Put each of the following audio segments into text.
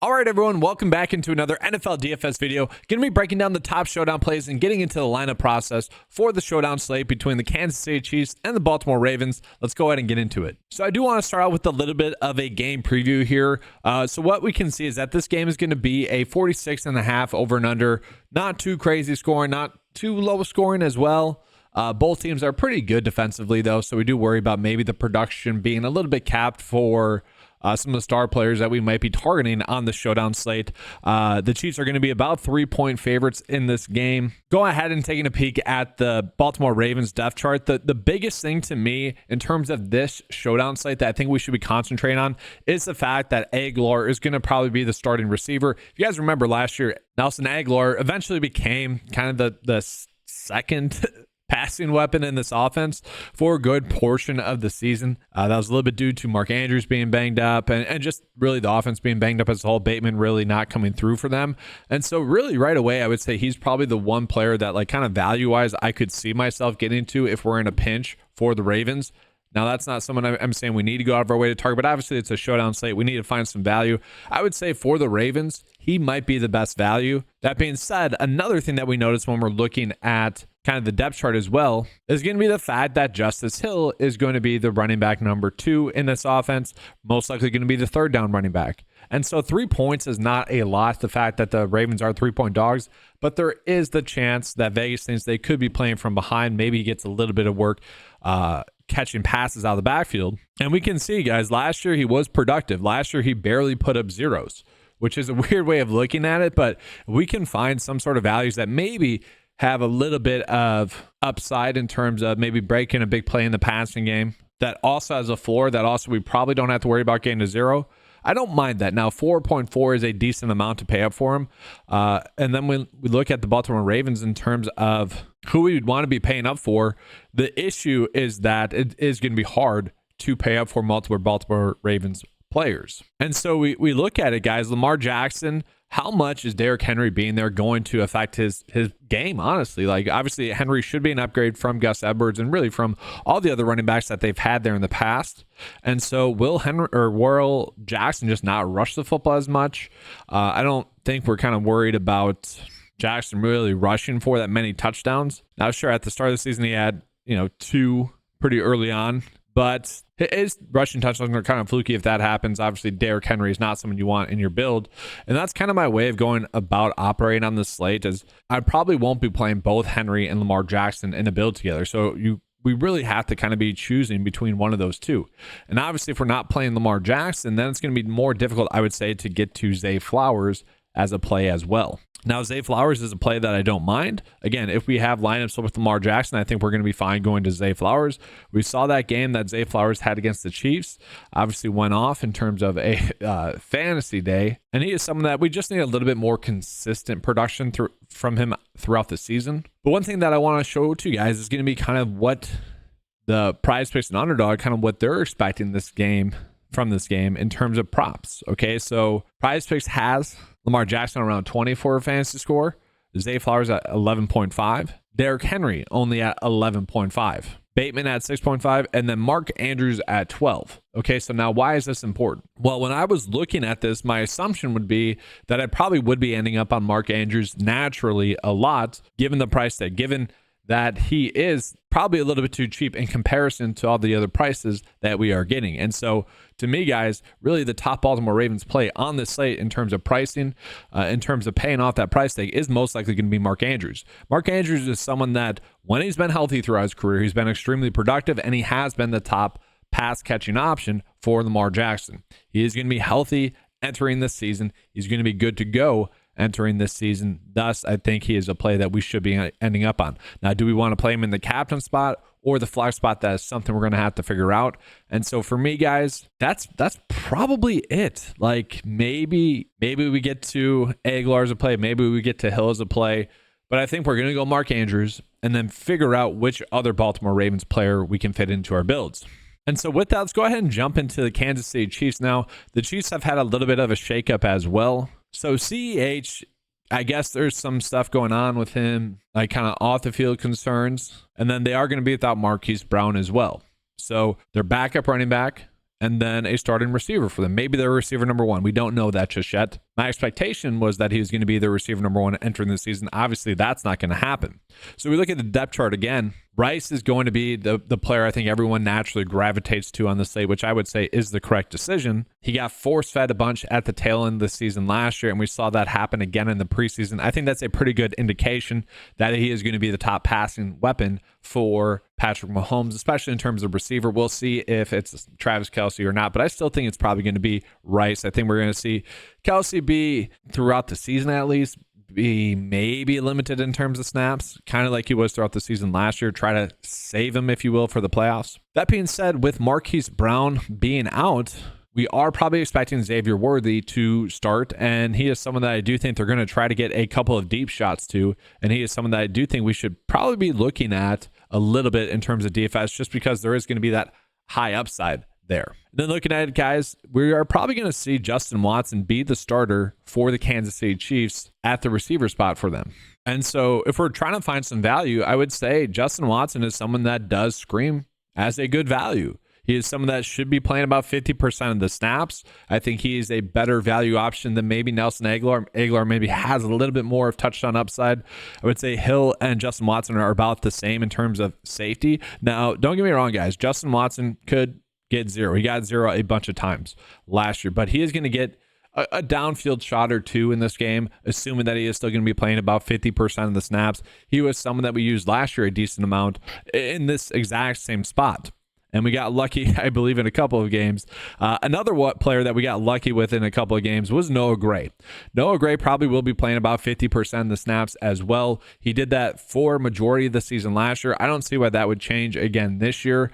All right, everyone, welcome back into another NFL DFS video. Going to be breaking down the top showdown plays and getting into the lineup process for the showdown slate between the Kansas City Chiefs and the Baltimore Ravens. Let's go ahead and get into it. So I do want to start out with a little bit of a game preview here. So what we can see is that this game is going to be a 46.5 over and under. Not too crazy scoring, not too low scoring as well. Both teams are pretty good defensively, though, so we do worry about maybe the production being a little bit capped for some of the star players that we might be targeting on the showdown slate. The Chiefs are going to be about 3-point favorites in this game. Go ahead and taking a peek at the Baltimore Ravens depth chart. The biggest thing to me in terms of this showdown slate that I think we should be concentrating on is the fact that Aguilar is going to probably be the starting receiver. If you guys remember last year, Nelson Aguilar eventually became kind of the second passing weapon in this offense for a good portion of the season. That was a little bit due to Mark Andrews being banged up and just really the offense being banged up as a whole. Bateman really not coming through for them. And so really right away, I would say he's probably the one player that like kind of value-wise I could see myself getting to if we're in a pinch for the Ravens. Now, that's not someone I'm saying we need to go out of our way to target, but obviously it's a showdown slate. We need to find some value. I would say for the Ravens, he might be the best value. That being said, another thing that we notice when we're looking at kind of the depth chart as well is going to be the fact that Justice Hill is going to be the running back number 2 in this offense, most likely going to be the third down running back. And so 3 points is not a lot, the fact that the Ravens are 3-point dogs, but there is the chance that Vegas thinks they could be playing from behind. Maybe he gets a little bit of work catching passes out of the backfield. And we can see, guys, last year he was productive. Last year he barely put up zeros, which is a weird way of looking at it, but we can find some sort of values that maybe have a little bit of upside in terms of maybe breaking a big play in the passing game that also has a floor that also we probably don't have to worry about getting to zero. I don't mind that. Now, 4.4 is a decent amount to pay up for him. And then when we look at the Baltimore Ravens in terms of who we would want to be paying up for, the issue is that it is going to be hard to pay up for multiple Baltimore Ravens players. And so we look at it, guys. Lamar Jackson, how much is Derrick Henry being there going to affect his game, honestly? Like, obviously, Henry should be an upgrade from Gus Edwards and really from all the other running backs that they've had there in the past. And so will Jackson just not rush the football as much? I don't think we're kind of worried about Jackson really rushing for that many touchdowns. Now, sure, at the start of the season, he had, 2 pretty early on. But his rushing touchdowns are kind of fluky if that happens. Obviously, Derrick Henry is not someone you want in your build. And that's kind of my way of going about operating on this slate is I probably won't be playing both Henry and Lamar Jackson in a build together. So we really have to kind of be choosing between one of those two. And obviously, if we're not playing Lamar Jackson, then it's going to be more difficult, I would say, to get to Zay Flowers as a play as well. Now, Zay Flowers is a play that I don't mind. Again, if we have lineups with Lamar Jackson, I think we're going to be fine going to Zay Flowers. We saw that game that Zay Flowers had against the Chiefs. Obviously went off in terms of a fantasy day. And he is someone that we just need a little bit more consistent production from him throughout the season. But one thing that I want to show to you guys is going to be kind of what the PrizePicks and Underdog, kind of what they're expecting from this game in terms of props. Okay, so PrizePicks has Lamar Jackson around 20 for a fantasy score. Zay Flowers at 11.5. Derrick Henry only at 11.5. Bateman at 6.5. And then Mark Andrews at 12. Okay, so now why is this important? Well, when I was looking at this, my assumption would be that I probably would be ending up on Mark Andrews naturally a lot, given the price tag, given that he is probably a little bit too cheap in comparison to all the other prices that we are getting. And so to me, guys, really the top Baltimore Ravens play on this slate in terms of pricing, in terms of paying off that price tag, is most likely going to be Mark Andrews. Mark Andrews is someone that when he's been healthy throughout his career, he's been extremely productive, and he has been the top pass catching option for Lamar Jackson. He is going to be healthy entering this season. He's going to be good to go entering this season. Thus, I think he is a play that we should be ending up on. Now, do we want to play him in the captain spot or the flex spot? That is something we're going to have to figure out. And so for me, guys, that's probably it. Like maybe we get to Aguilar as a play. Maybe we get to Hill as a play. But I think we're going to go Mark Andrews and then figure out which other Baltimore Ravens player we can fit into our builds. And so with that, let's go ahead and jump into the Kansas City Chiefs now. The Chiefs have had a little bit of a shakeup as well. So CEH, I guess there's some stuff going on with him, like kind of off the field concerns. And then they are going to be without Marquise Brown as well. So their backup running back and then a starting receiver for them. Maybe they're receiver number 1. We don't know that just yet. My expectation was that he was going to be the receiver number 1 entering the season. Obviously, that's not going to happen. So we look at the depth chart again. Rice is going to be the player I think everyone naturally gravitates to on the slate, which I would say is the correct decision. He got force-fed a bunch at the tail end of the season last year, and we saw that happen again in the preseason. I think that's a pretty good indication that he is going to be the top passing weapon for Patrick Mahomes, especially in terms of receiver. We'll see if it's Travis Kelce or not, but I still think it's probably going to be Rice. I think we're going to see Kelce be, throughout the season at least, be maybe limited in terms of snaps, kind of like he was throughout the season last year. Try to save him, if you will, for the playoffs. That being said, with Marquise Brown being out, we are probably expecting Xavier Worthy to start, and he is someone that I do think they're going to try to get a couple of deep shots to, and he is someone that I do think we should probably be looking at a little bit in terms of DFS, just because there is going to be that high upside there. Then looking at it, guys, we are probably going to see Justin Watson be the starter for the Kansas City Chiefs at the receiver spot for them. And so if we're trying to find some value, I would say Justin Watson is someone that does scream as a good value. He is someone that should be playing about 50% of the snaps. I think he is a better value option than maybe Nelson Agholor. Agholor maybe has a little bit more of touchdown upside. I would say Hill and Justin Watson are about the same in terms of safety. Now, don't get me wrong, guys. Justin Watson could get 0. He got 0 a bunch of times last year, but he is going to get a downfield shot or 2 in this game, assuming that he is still going to be playing about 50% of the snaps. He was someone that we used last year a decent amount in this exact same spot. And we got lucky, I believe, in a couple of games. Another player that we got lucky with in a couple of games was Noah Gray. Noah Gray probably will be playing about 50% of the snaps as well. He did that for majority of the season last year. I don't see why that would change again this year.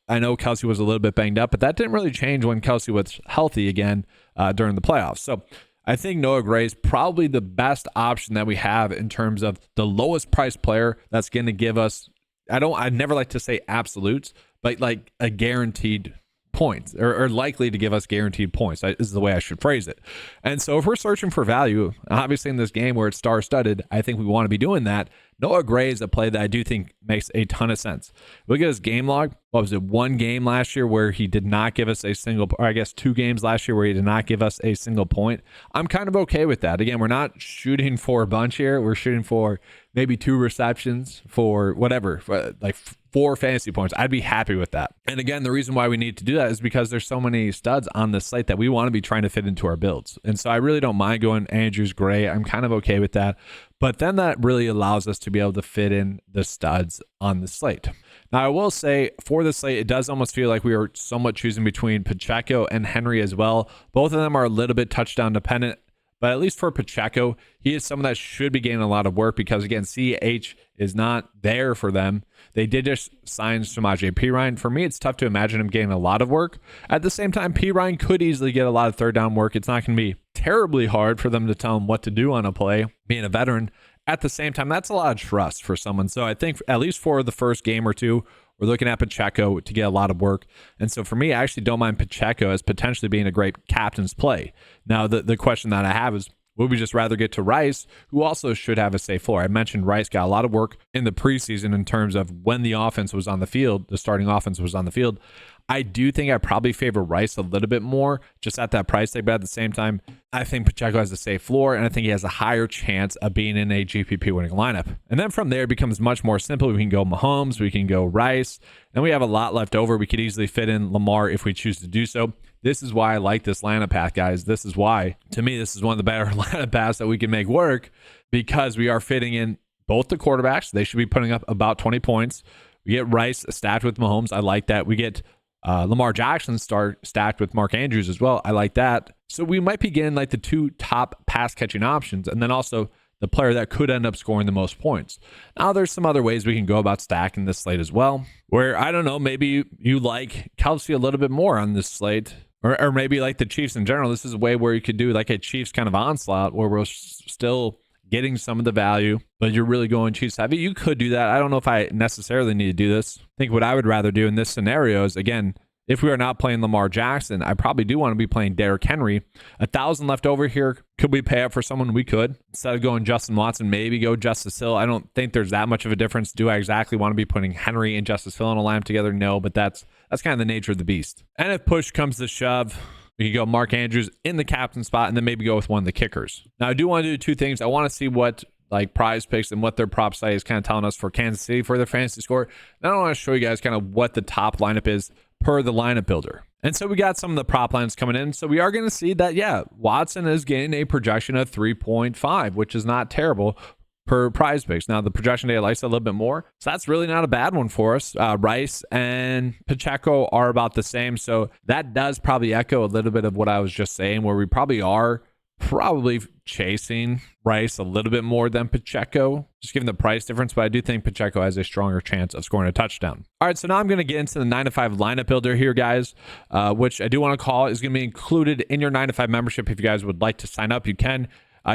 I know Kelce was a little bit banged up, but that didn't really change when Kelce was healthy again during the playoffs. So I think Noah Gray is probably the best option that we have in terms of the lowest price player that's going to give us, I never like to say absolutes, but like a guaranteed points, or likely to give us guaranteed points is the way I should phrase it. And so if we're searching for value, obviously in this game where it's star-studded, I think we want to be doing that. Noah Gray is a play that I do think makes a ton of sense. Look at his game log. What was it? 1 game last year where he did not give us a single, or I guess 2 games last year where he did not give us a single point. I'm kind of okay with that. Again, we're not shooting for a bunch here. We're shooting for maybe 2 receptions for whatever, for like 4 fantasy points. I'd be happy with that. And again, the reason why we need to do that is because there's so many studs on this slate that we want to be trying to fit into our builds. And so I really don't mind going Andrews, Gray. I'm kind of okay with that. But then that really allows us to be able to fit in the studs on the slate. Now, I will say for the slate, it does almost feel like we are somewhat choosing between Pacheco and Henry as well. Both of them are a little bit touchdown dependent. But at least for Pacheco, he is someone that should be getting a lot of work because, again, CH is not there for them. They did just sign Samaje Perine. For me, it's tough to imagine him getting a lot of work. At the same time, Perine could easily get a lot of third down work. It's not going to be terribly hard for them to tell him what to do on a play, being a veteran. At the same time, that's a lot of trust for someone. So I think at least for the first game or two, we're looking at Pacheco to get a lot of work. And so for me, I actually don't mind Pacheco as potentially being a great captain's play. Now, the question that I have is, would we just rather get to Rice, who also should have a safe floor? I mentioned Rice got a lot of work in the preseason in terms of when the offense was on the field, the starting offense was on the field. I do think I probably favor Rice a little bit more just at that price tag, but at the same time, I think Pacheco has a safe floor, and I think he has a higher chance of being in a GPP winning lineup. And then from there, it becomes much more simple. We can go Mahomes, we can go Rice, and we have a lot left over. We could easily fit in Lamar if we choose to do so. This is why I like this lineup path, guys. This is why, to me, this is one of the better lineup paths that we can make work because we are fitting in both the quarterbacks. They should be putting up about 20 points. We get Rice stacked with Mahomes. I like that. We get Lamar Jackson stacked with Mark Andrews as well. I like that. So we might be getting like the 2 top pass catching options and then also the player that could end up scoring the most points. Now, there's some other ways we can go about stacking this slate as well, where, I don't know, maybe you like Kelce a little bit more on this slate. Or maybe like the Chiefs in general. This is a way where you could do like a Chiefs kind of onslaught where we're still getting some of the value, but you're really going Chiefs heavy. You could do that. I don't know if I necessarily need to do this. I think what I would rather do in this scenario is, again, if we are not playing Lamar Jackson, I probably do want to be playing Derrick Henry. 1,000 left over here. Could we pay up for someone? We could. Instead of going Justin Watson, maybe go Justice Hill. I don't think there's that much of a difference. Do I exactly want to be putting Henry and Justice Hill in a lineup together? No, but that's kind of the nature of the beast. And if push comes to shove, We could go Mark Andrews in the captain spot and then maybe go with one of the kickers. Now, I do want to do two things. I want to see what like prize picks and what their prop site is kind of telling us for Kansas City for their fantasy score. Now I want to show you guys kind of what the top lineup is per the lineup builder. And so we got some of the prop lines coming in. So we are going to see that, yeah, Watson is getting a projection of 3.5, which is not terrible per prize picks. Now the projection data likes a little bit more, so that's really not a bad one for us. Rice and Pacheco are about the same, so that does probably echo a little bit of what I was just saying, where we probably are chasing Rice a little bit more than Pacheco, just given the price difference, but I do think Pacheco has a stronger chance of scoring a touchdown. All right, so now I'm going to get into the 9-to-5 lineup builder here, guys, which I do want to call is going to be included in your 9-to-5 membership. If you guys would like to sign up, you can.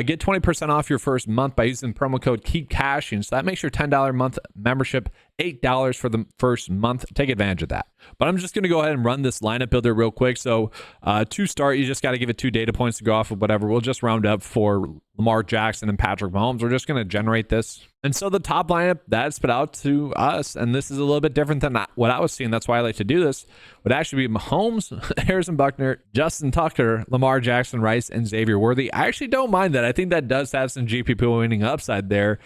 Get 20% off your first month by using promo code KEEPCASHING. So that makes your $10 month membership $8 for the first month. Take advantage of that. But I'm just going to go ahead and run this lineup builder real quick. So to start, you just got to give it 2 data points to go off of whatever. We'll just round up for Lamar Jackson and Patrick Mahomes. We're just going to generate this. And so the top lineup that spit out to us, and this is a little bit different than what I was seeing, that's why I like to do this, would actually be Mahomes, Harrison Buckner, Justin Tucker, Lamar Jackson, Rice, and Xavier Worthy. I actually don't mind that. I think that does have some GPP winning upside there.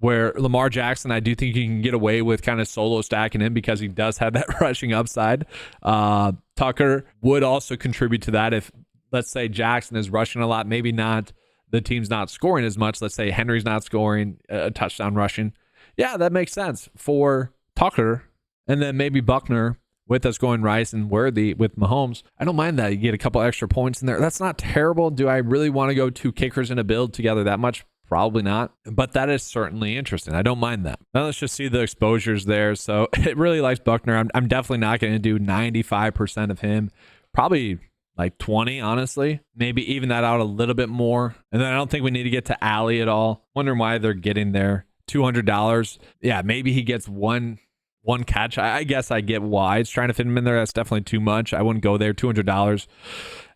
Where Lamar Jackson, I do think you can get away with kind of solo stacking him because he does have that rushing upside. Tucker would also contribute to that if, let's say, Jackson is rushing a lot, maybe not, the team's not scoring as much. Let's say Henry's not scoring a touchdown rushing. Yeah, that makes sense for Tucker. And then maybe Buckner with us going Rice and Worthy with Mahomes. I don't mind that. You get a couple extra points in there. That's not terrible. Do I really want to go 2 kickers in a build together that much? Probably not, but that is certainly interesting. I don't mind that. Now let's just see the exposures there. So it really likes Buckner. I'm definitely not going to do 95% of him. Probably like 20, honestly. Maybe even that out a little bit more. And then I don't think we need to get to Alley at all. Wondering why they're getting there. $200. Yeah, maybe he gets one catch. I guess I get why it's trying to fit him in there. That's definitely too much. I wouldn't go there. $200.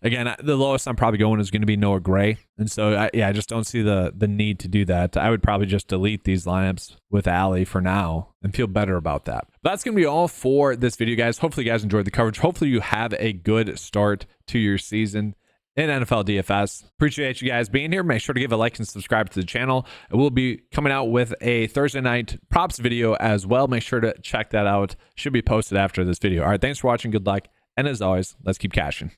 Again, the lowest I'm probably going is going to be Noah Gray. And so, I just don't see the need to do that. I would probably just delete these lineups with Alley for now and feel better about that. But that's going to be all for this video, guys. Hopefully, you guys enjoyed the coverage. Hopefully, you have a good start to your season in NFL DFS. Appreciate you guys being here. Make sure to give a like and subscribe to the channel. And we'll be coming out with a Thursday night props video as well. Make sure to check that out. Should be posted after this video. All right, thanks for watching. Good luck. And as always, let's keep cashing.